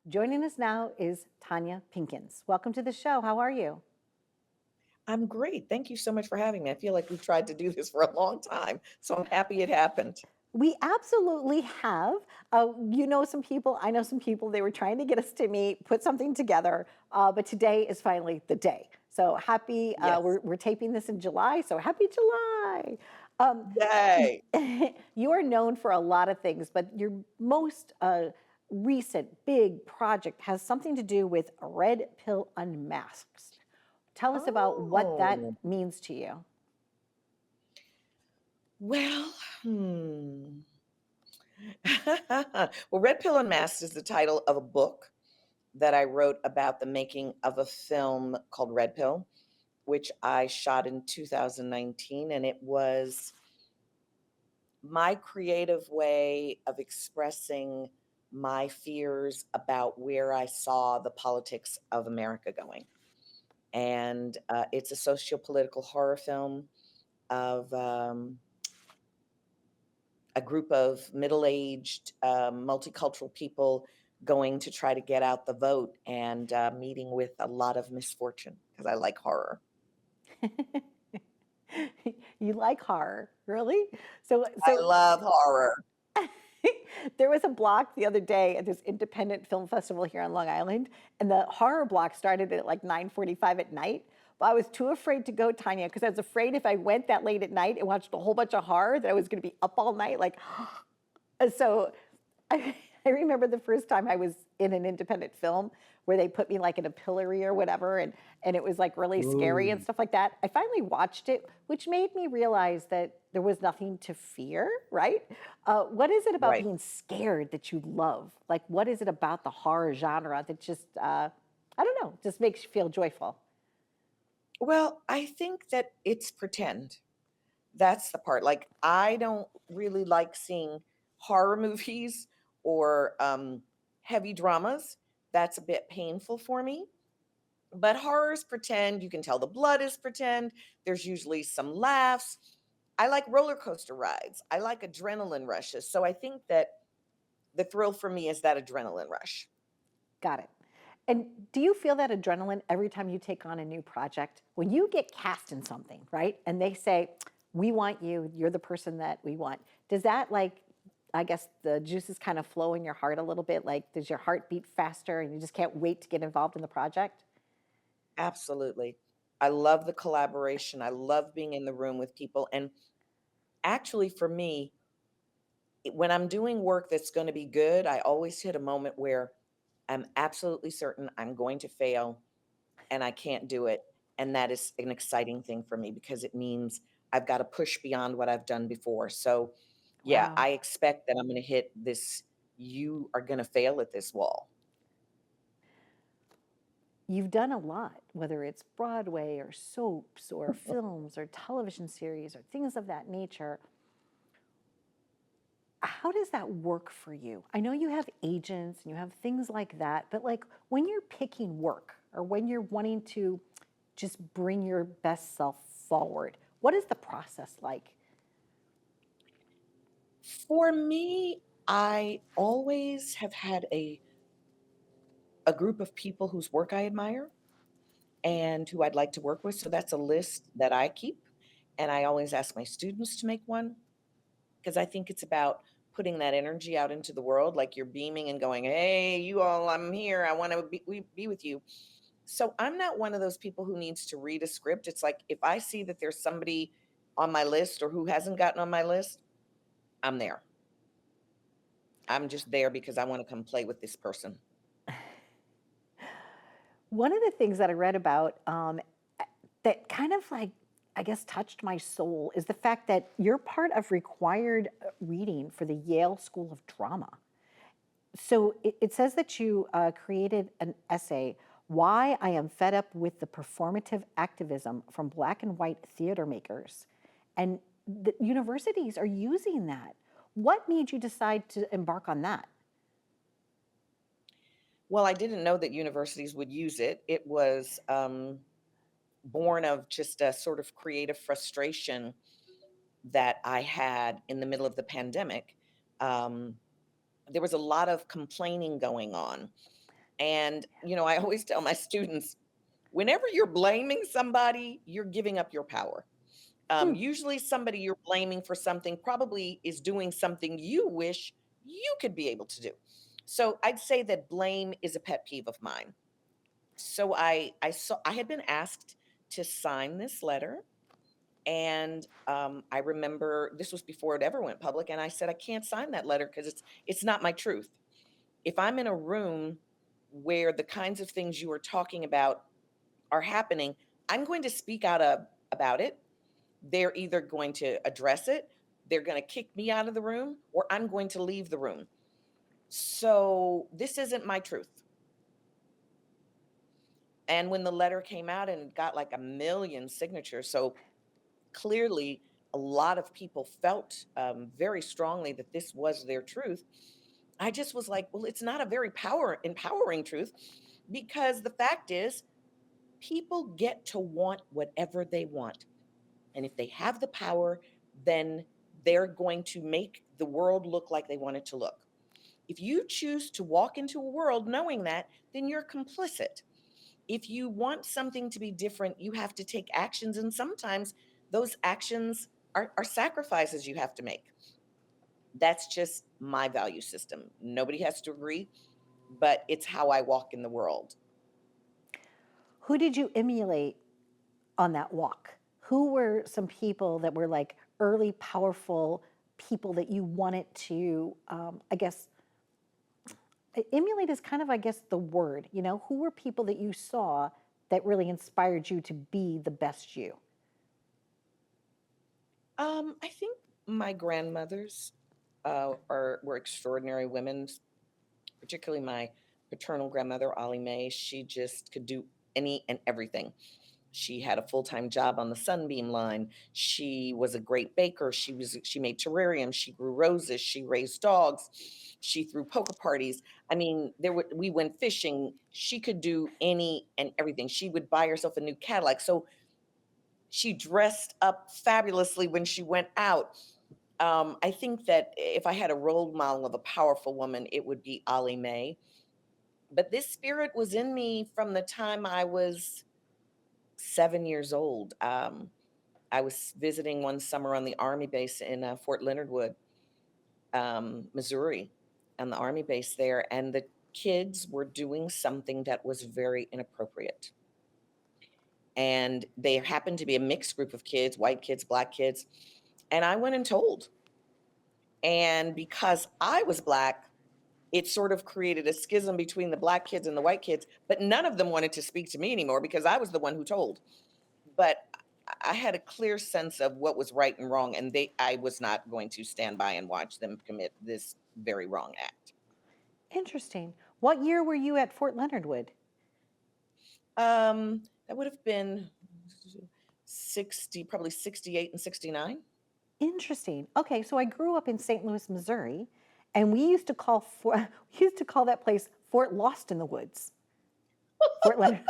Joining us now is Tonya Pinkins. Welcome to the show. How are you? I'm great. Thank you so much for having me. I feel like we've tried to do this for a long time, so I'm happy it happened. We absolutely have. You know some people, I know some people, they were trying to get us to meet, put something together, but today is finally the day. So happy, Yes. we're taping this in July, so happy July. Um, Yay. you are known for a lot of things, but your most recent big project has something to do with Red Pill Unmasked. Tell us about what that Oh, means to you. well, hmm. Well, Red Pill Unmasked is the title of a book that I wrote about the making of a film called Red Pill, which I shot in 2019. And it was my creative way of expressing my fears about where I saw the politics of America going. And it's a socio-political horror film of a group of middle-aged, multicultural people going to try to get out the vote and meeting with a lot of misfortune because I like horror. You like horror, really? So, I so love horror. there was a block the other day at this independent film festival here on Long Island, and the horror block started at like 9:45 at night. But I was too afraid to go, Tanya, because I was afraid if I went that late at night and watched a whole bunch of horror, that I was going to be up all night. Like, so I, I remember the first time I was in an independent film where they put me like in a pillory or whatever, and it was like really scary and Ooh. stuff like that. I finally watched it, which made me realize that there was nothing to fear, right? What is it about Right. being scared that you love? Like, what is it about the horror genre that just, I don't know, just makes you feel joyful? Well, I think that it's pretend. That's the part. Like, I don't really like seeing horror movies or heavy dramas. That's a bit painful for me. But horror's pretend. You can tell the blood is pretend. There's usually some laughs. I like roller coaster rides. I like adrenaline rushes. So I think that the thrill for me is that adrenaline rush. Got it. And do you feel that adrenaline every time you take on a new project? When you get cast in something, right? And they say, we want you, you're the person that we want. Does that like, I guess the juices kind of flow in your heart a little bit? Like, does your heart beat faster and you just can't wait to get involved in the project? Absolutely. I love the collaboration. I love being in the room with people. And actually, for me, when I'm doing work that's going to be good, I always hit a moment where I'm absolutely certain I'm going to fail and I can't do it. And that is an exciting thing for me because it means I've got to push beyond what I've done before. So, yeah, Wow. I expect that I'm going to hit this, you are going to fail at this wall. You've done a lot, whether it's Broadway or soaps or films or television series or things of that nature. How does that work for you? I know you have agents and you have things like that, but like when you're picking work or when you're wanting to just bring your best self forward, what is the process like? For me, I always have had a group of people whose work I admire and who I'd like to work with. So that's a list that I keep. And I always ask my students to make one because I think it's about putting that energy out into the world. Like you're beaming and going, hey, you all, I'm here. I want to be with you. So I'm not one of those people who needs to read a script. It's like if I see that there's somebody on my list or who hasn't gotten on my list, I'm there. I'm just there because I want to come play with this person. One of the things that I read about that kind of like, I guess, touched my soul is the fact that you're part of required reading for the Yale School of Drama. So it says that you created an essay, Why I Am Fed Up with the Performative Activism from Black and White Theater Makers. And the universities are using that. What made you decide to embark on that? Well, I didn't know that universities would use it. It was born of just a sort of creative frustration that I had in the middle of the pandemic. Um, there was a lot of complaining going on. And, I always tell my students, whenever you're blaming somebody, you're giving up your power. Hmm. Usually, somebody you're blaming for something probably is doing something you wish you could be able to do. So I'd say that blame is a pet peeve of mine. So I had been asked to sign this letter, and I remember this was before it ever went public, and I said I can't sign that letter because it's not my truth. If I'm in a room where the kinds of things you are talking about are happening, I'm going to speak out about it. They're either going to address it, they're going to kick me out of the room, or I'm going to leave the room. So this isn't my truth. And when the letter came out and it got like 1 million signatures, so clearly a lot of people felt very strongly that this was their truth. I just was like, well, it's not a very empowering truth, because the fact is people get to want whatever they want. And if they have the power, then they're going to make the world look like they want it to look. If you choose to walk into a world knowing that, then you're complicit. If you want something to be different, you have to take actions. And sometimes those actions are sacrifices you have to make. That's just my value system. Nobody has to agree, but it's how I walk in the world. Who did you emulate on that walk? Who were some people that were like early, powerful people that you wanted to, I guess, emulate is kind of, I guess, the word, who were people that you saw that really inspired you to be the best you? I think my grandmothers were extraordinary women, particularly my paternal grandmother, Ollie Mae. She just could do any and everything. She had a full-time job on the Sunbeam line. She was a great baker. She made terrariums. She grew roses. She raised dogs. She threw poker parties. I mean, we went fishing. She could do any and everything. She would buy herself a new Cadillac. So she dressed up fabulously when she went out. I think that if I had a role model of a powerful woman, it would be Ollie Mae. But this spirit was in me from the time I was 7 years old. I was visiting one summer on the Army base in Fort Leonard Wood, Missouri, on the Army base there, and the kids were doing something that was very inappropriate. And they happened to be a mixed group of kids, white kids, black kids. And I went and told. And because I was black, it sort of created a schism between the black kids and the white kids, but none of them wanted to speak to me anymore because I was the one who told. But I had a clear sense of what was right and wrong, and I was not going to stand by and watch them commit this very wrong act. Interesting. What year were you at Fort Leonard Wood? That would have been 60, probably 68 and 69. Interesting. Okay, so I grew up in St. Louis, Missouri, and we used to call we used to call that place Fort Lost in the Woods. Fort Leonard.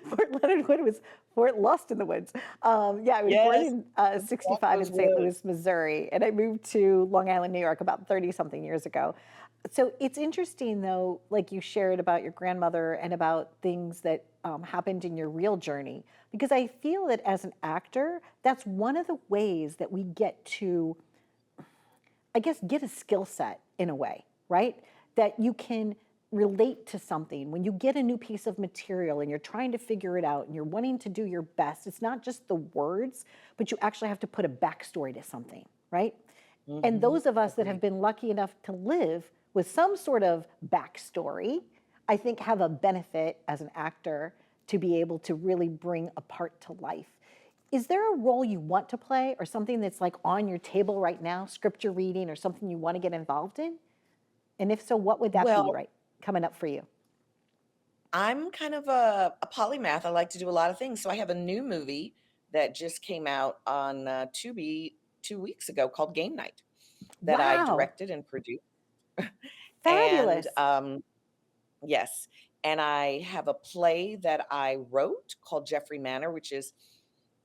Fort Leonard Wood was Fort Lost in the Woods. Yeah, I was born Yes, in walk 65 those in St. Louis, woods. Missouri, and I moved to Long Island, New York about 30 something years ago. So it's interesting, though, like you shared about your grandmother and about things that happened in your real journey, because I feel that as an actor, that's one of the ways that we get to, I guess, get a skill set in a way, right? That you can relate to something. When you get a new piece of material and you're trying to figure it out and you're wanting to do your best, it's not just the words, but you actually have to put a backstory to something, right? And Hmm. those of us that have Agreed. been lucky enough to live with some sort of backstory, I think have a benefit as an actor to be able to really bring a part to life. Is there a role you want to play or something that's like on your table right now, script you're reading or something you want to get involved in? And if so, what would that be Well, right coming up for you? I'm kind of a polymath. I like to do a lot of things. So I have a new movie that just came out on Tubi 2 weeks ago called Game Night that I Wow, directed and produced. And fabulous. yes, and I have a play that I wrote called Jeffrey Manor, which is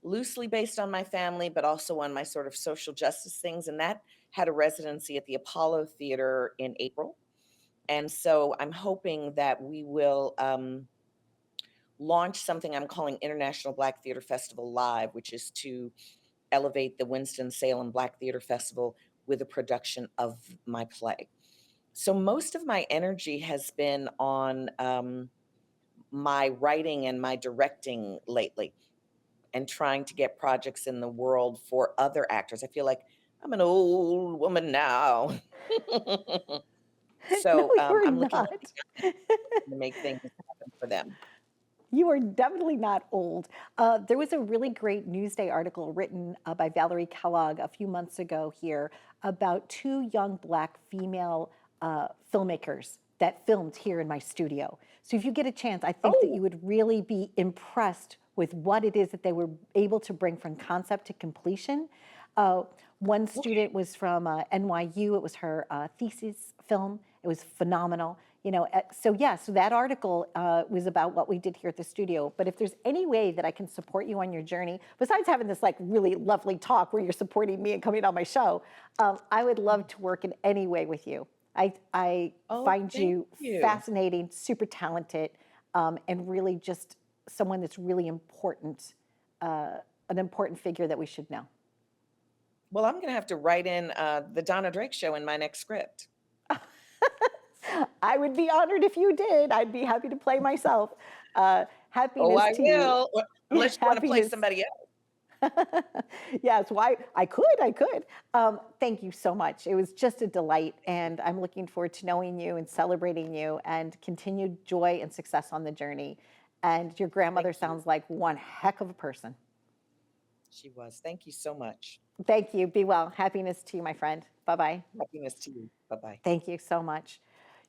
loosely based on my family, but also on my sort of social justice things. And that had a residency at the Apollo Theater in April. And so I'm hoping that we will launch something I'm calling International Black Theater Festival Live, which is to elevate the Winston-Salem Black Theater Festival with a production of my play. So most of my energy has been on my writing and my directing lately, and trying to get projects in the world for other actors. I feel like I'm an old woman now. No, So you're I'm looking at not. to make things happen for them. You are definitely not old. There was a really great Newsday article written by Valerie Kellogg a few months ago here about two young Black female filmmakers that filmed here in my studio. So if you get a chance, I think that Oh, you would really be impressed with what it is that they were able to bring from concept to completion. Uh, One okay. student was from NYU. It was her thesis film. It was phenomenal. So yeah, so that article was about what we did here at the studio. But if there's any way that I can support you on your journey, besides having this like really lovely talk where you're supporting me and coming on my show, I would love to work in any way with you. I Oh, find thank you you. fascinating, super talented, and really just someone that's really important, an important figure that we should know. Well, I'm gonna have to write in the Donna Drake show in my next script. I would be honored if you did. I'd be happy to play myself. Oh, Happiness I to you. will. Unless you want to play Happiness. somebody else. Yes, why I could. Thank you so much. It was just a delight, and I'm looking forward to knowing you and celebrating you, and continued joy and success on the journey. And your Thank grandmother you. sounds like one heck of a person. She was. Thank you so much. Thank you. Be well. Happiness to you, my friend. Bye bye. Happiness to you. Bye bye. Thank you so much.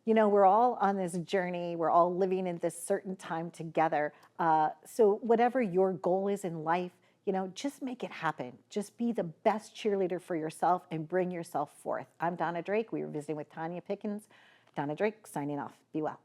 We're all on this journey. We're all living in this certain time together. So, whatever your goal is in life, just make it happen. Just be the best cheerleader for yourself and bring yourself forth. I'm Donna Drake. We were visiting with Tonya Pinkins. Donna Drake signing off. Be well.